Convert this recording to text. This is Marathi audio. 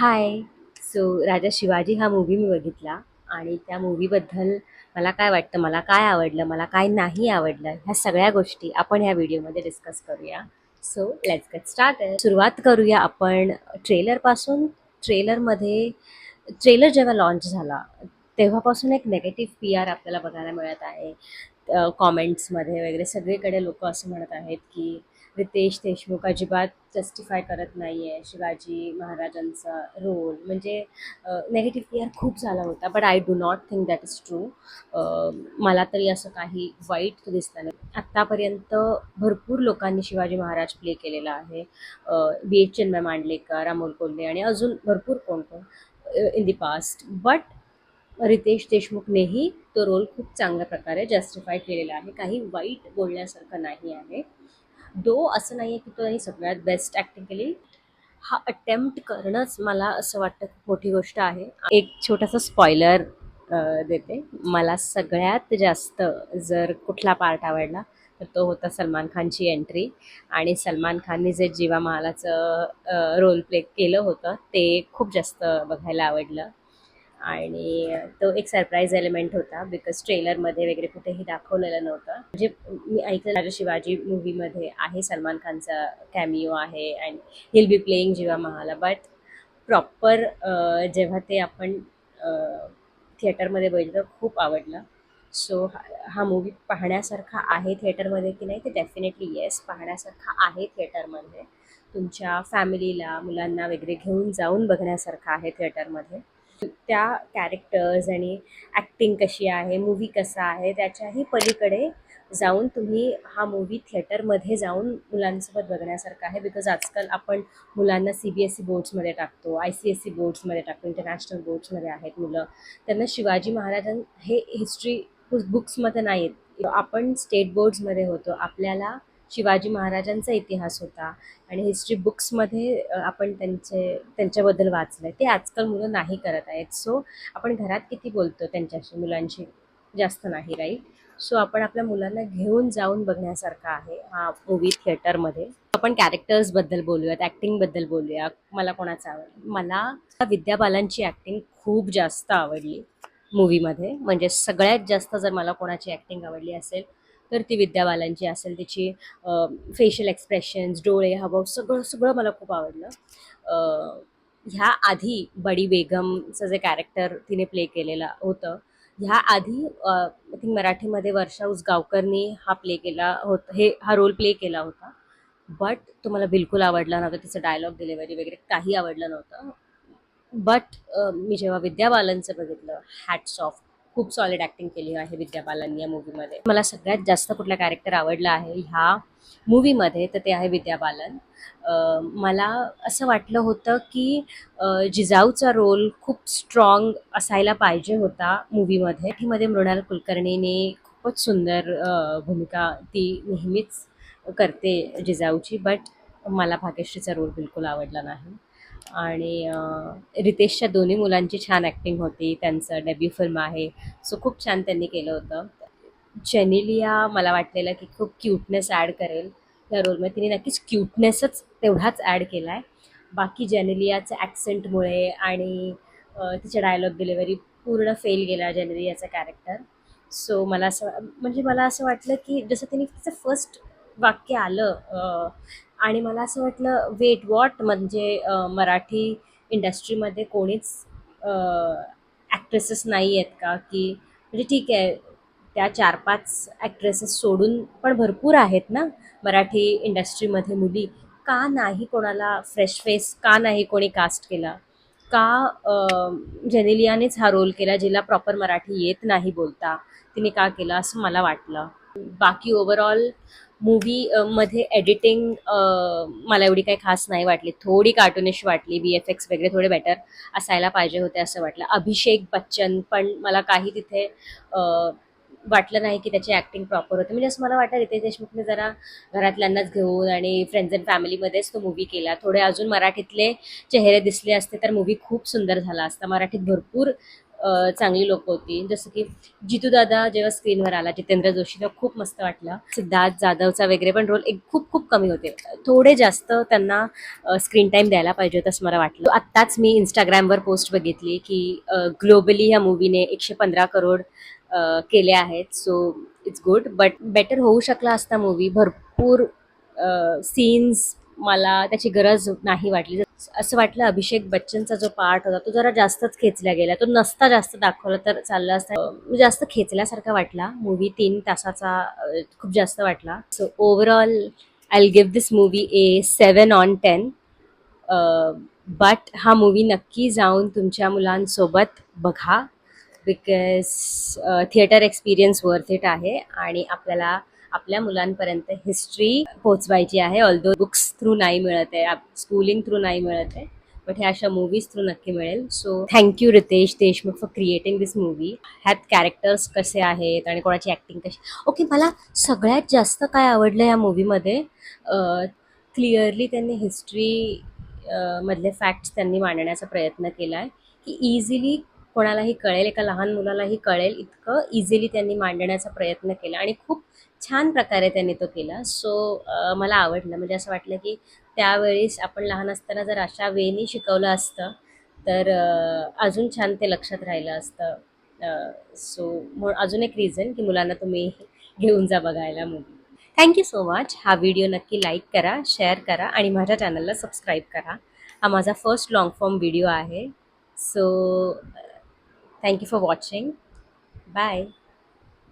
हाय. सो राजा शिवाजी हा मूव्ही मी बघितला आणि त्या मूव्हीबद्दल मला काय वाटतं, मला काय आवडलं, मला काय नाही आवडलं, ह्या सगळ्या गोष्टी आपण ह्या व्हिडिओमध्ये डिस्कस करूया. So let's get started. सुरुवात करूया आपण ट्रेलरपासून. ट्रेलरमध्ये ट्रेलर जेव्हा लॉन्च झाला तेव्हापासून एक नेगेटिव्ह पी आर आपल्याला बघायला मिळत आहे. कॉमेंट्समध्ये वगैरे सगळीकडे लोक असं म्हणत आहेत की रितेश देशमुख अजिबात जस्टिफाय करत नाही आहे शिवाजी महाराजांचा रोल. म्हणजे नेगेटिव्ह पी आर खूप झाला होता, but I do not think that is true. मला तरी असं काही वाईट दिसलं नाही. आत्तापर्यंत भरपूर लोकांनी शिवाजी महाराज प्ले केलेला आहे. बी एच चिन्मय मांडलेकर, अमोल कोल्हे आणि अजून भरपूर कोण कोण in the past. But Riteish देशमुखनेही तो रोल खूप चांगल्या प्रकारे जस्टिफाय केलेला आहे. काही वाईट बोलण्यासारखं नाही आहे. दो असं नाही आहे की तो सगळ्यात बेस्ट ॲक्टिंग केली. हा अटेम्प्ट करणंच मला असं वाटतं खूप मोठी गोष्ट आहे. एक छोटासा स्पॉइलर देते. मला सगळ्यात जास्त जर कुठला पार्ट आवडला तर तो होता सलमान खानची एंट्री. आणि सलमान खानने जे जीवा महालाचं रोल प्ले केलं होतं ते खूप जास्त बघायला आवडलं. आणि तो एक सरप्राईज एलिमेंट होता, बिकॉज ट्रेलरमध्ये वगैरे कुठेही दाखवलेलं नव्हतं. म्हणजे मी ऐकलं राजा शिवाजी मूवीमध्ये आहे सलमान खानचा कॅमिओ आहे and he'll be playing Jiva Mahala. But proper जेव्हा ते आपण थिएटरमध्ये बघितलं खूप आवडलं. सो हा मूवी पाहण्यासारखा आहे थिएटरमध्ये की नाही, ते डेफिनेटली येस पाहण्यासारखा आहे थिएटरमध्ये. तुमच्या फॅमिलीला, मुलांना वगैरे घेऊन जाऊन बघण्यासारखं आहे थिएटरमध्ये. त्या कॅरेक्टर्स आणि ॲक्टिंग कशी आहे, मूव्ही कसा आहे, त्याच्याही पलीकडे जाऊन तुम्ही हा मूव्ही थिएटरमध्ये जाऊन मुलांसोबत बघण्यासारखा आहे. बिकॉज आजकाल आपण मुलांना सी बी एस सी बोर्ड्समध्ये टाकतो, आय सी एस सी बोर्ड्समध्ये टाकतो, इंटरनॅशनल बोर्ड्समध्ये आहेत मुलं. त्यांना शिवाजी महाराजां हे हिस्ट्री बुक्समध्ये नाही आहेत. आपण स्टेट बोर्ड्समध्ये होतो, आपल्याला शिवाजी महाराजांचा इतिहास होता आणि हिस्ट्री बुक्समध्ये आपण त्यांच्याबद्दल वाचलं आहे. ते आजकाल मुलं नाही करत आहेत. सो आपण घरात किती बोलतो त्यांच्याशी, मुलांशी जास्त नाही, राईट? सो आपण आपल्या मुलांना घेऊन जाऊन बघण्यासारखा आहे हा मूवी थिएटरमध्ये. आपण कॅरेक्टर्सबद्दल बोलूयात, ॲक्टिंगबद्दल बोलूया. मला कोणाचं आवडलं? मला विद्या बालनची ॲक्टिंग खूप जास्त आवडली मूवीमध्ये. म्हणजे सगळ्यात जास्त जर मला कोणाची ॲक्टिंग आवडली असेल तर ती विद्या बालनची असेल. तिची फेशियल एक्सप्रेशन्स, डोळे, हावभाव सगळं सगळं मला खूप आवडलं. ह्या आधी बडी बेगमचं जे कॅरेक्टर तिने प्ले केलेलं होतं, ह्या आधी आय थिंक मराठीमध्ये वर्षा उसगावकरनी हा प्ले केला होता, हा रोल प्ले केला होता. बट तो मला बिलकुल आवडला नव्हता. तिचं डायलॉग डिलिव्हरी वगैरे काही आवडलं नव्हतं. बट मी जेव्हा विद्या बालनचं बघितलं, हॅट्स ऑफ. खूप सॉलिड ॲक्टिंग केली आहे विद्या बालननी या मूवीमध्ये. मला सगळ्यात जास्त कुठला कॅरेक्टर आवडला आहे ह्या मूवीमध्ये तर ते आहे विद्या बालन. मला असं वाटलं होतं की जिजाऊचा रोल खूप स्ट्रॉंग असायला पाहिजे होता मूवीमध्ये. मराठीमध्ये मृणाल कुलकर्णीने खूपच सुंदर भूमिका ती नेहमीच करते जिजाऊची. बट मला भाग्यश्रीचा रोल बिलकुल आवडला नाही. आणि रितेशच्या दोन्ही मुलांची छान ॲक्टिंग होती. त्यांचं डेब्यू फिल्म आहे, सो खूप छान त्यांनी केलं होतं. जेनेलिया मला वाटलेलं की खूप क्यूटनेस ॲड करेल त्या रोलमध्ये. तिने नक्कीच क्यूटनेसच तेवढाच ॲड केला आहे. बाकी जेनेलियाच्या ॲक्सेंटमुळे आणि तिच्या डायलॉग डिलिव्हरी पूर्ण फेल गेला जेनेलियाचा कॅरेक्टर. सो मला असं म्हणजे मला असं वाटलं की जसं तिने तिचं फर्स्ट वाक्य आलं आणि मला असं वाटलं वेट वॉट, म्हणजे मराठी इंडस्ट्रीमध्ये कोणीच ॲक्ट्रेसेस नाही आहेत का? की म्हणजे ठीक आहे, त्या 4-5 ॲक्ट्रेसेस सोडून पण भरपूर आहेत ना मराठी इंडस्ट्रीमध्ये मुली. का नाही कोणाला फ्रेश फेस, का नाही कोणी कास्ट केला? का जेनेलियानेच हा रोल केला, जिला प्रॉपर मराठी येत नाही बोलता, तिने का केलं असं मला वाटलं. बाकी ओव्हरऑल मूवी मध्ये एडिटिंग मला एवढी काही खास नाही वाटली. थोडी कार्टूनिश वाटली. व्ही एफ एक्स वगैरे थोडे बेटर असायला पाहिजे होते असं वाटलं. अभिषेक बच्चन पण मला काही तिथे वाटलं नाही की त्याची ॲक्टिंग प्रॉपर होते. म्हणजे असं मला वाटतं रितेश देशमुखने जरा घरातल्यांनाच घेऊन आणि फ्रेंड्स अँड फॅमिलीमध्येच तो मूवी केला. थोडे अजून मराठीतले चेहरे दिसले असते तर मूवी खूप सुंदर झाला असता. मराठीत भरपूर चांगली लोक होती. जसं की जितू दादा जेव्हा स्क्रीनवर आला, जितेंद्र जोशी, तेव्हा खूप मस्त वाटलं. सिद्धार्थ जाधवचा वगैरे पण रोल एक खूप खूप कमी होते. थोडे जास्त त्यांना स्क्रीन टाईम द्यायला पाहिजे होतं असं मला वाटलं. आत्ताच मी इंस्टाग्रामवर पोस्ट बघितली की ग्लोबली ह्या मूवीने 115 करोड केले आहेत. So it's good, but better होऊ शकला असता मूवी. भरपूर सीन्स मला त्याची गरज नाही वाटली. असं वाटलं अभिषेक बच्चनचा जो पार्ट होता तो जरा जास्तच खेचला गेला. तो नसता जास्त दाखवला तर चाललं असतं. जास्त खेचल्यासारखा वाटला मूवी. 3 तासाचा खूप जास्त वाटला. So overall I will give this movie A 7/10. But हा मूवी नक्की जाऊन तुमच्या मुलांसोबत बघा, because theatre experience worth it आहे. आणि आपल्याला आपल्या मुलांपर्यंत हिस्ट्री पोहोचवायची आहे. ऑल्दो बुक्स थ्रू नाही मिळत आहे, स्कूलिंग थ्रू नाही मिळत आहे, बट ह्या अशा मूवीज थ्रू नक्की मिळेल. So thank you Ritesh Deshmukh for creating this movie. ह्यात कॅरेक्टर्स कसे आहेत आणि कोणाची ॲक्टिंग कशी. ओके, मला सगळ्यात जास्त काय आवडलं या मूवीमध्ये, क्लिअरली त्यांनी हिस्ट्री मधले फॅक्ट्स त्यांनी मांडण्याचा प्रयत्न केला आहे की इझिली कोणालाही कळेल, एका लहान मुलालाही कळेल इतकं इझिली त्यांनी मांडण्याचा प्रयत्न केला आणि खूप छान प्रकारे त्यांनी तो केला. सो मला आवडलं. म्हणजे असं वाटलं की त्यावेळेस आपण लहान असताना जर अशा वेनी शिकवलं असतं तर अजून छान ते लक्षात राहिलं असतं. सो अजून एक रिझन की मुलांना तुम्ही घेऊन जा बघायला मूवी. Thank you so much. हा व्हिडिओ नक्की लाईक करा, शेअर करा आणि माझ्या चॅनलला सबस्क्राईब करा. हा माझा फर्स्ट लॉंग फॉर्म व्हिडिओ आहे. So thank you for watching. Bye.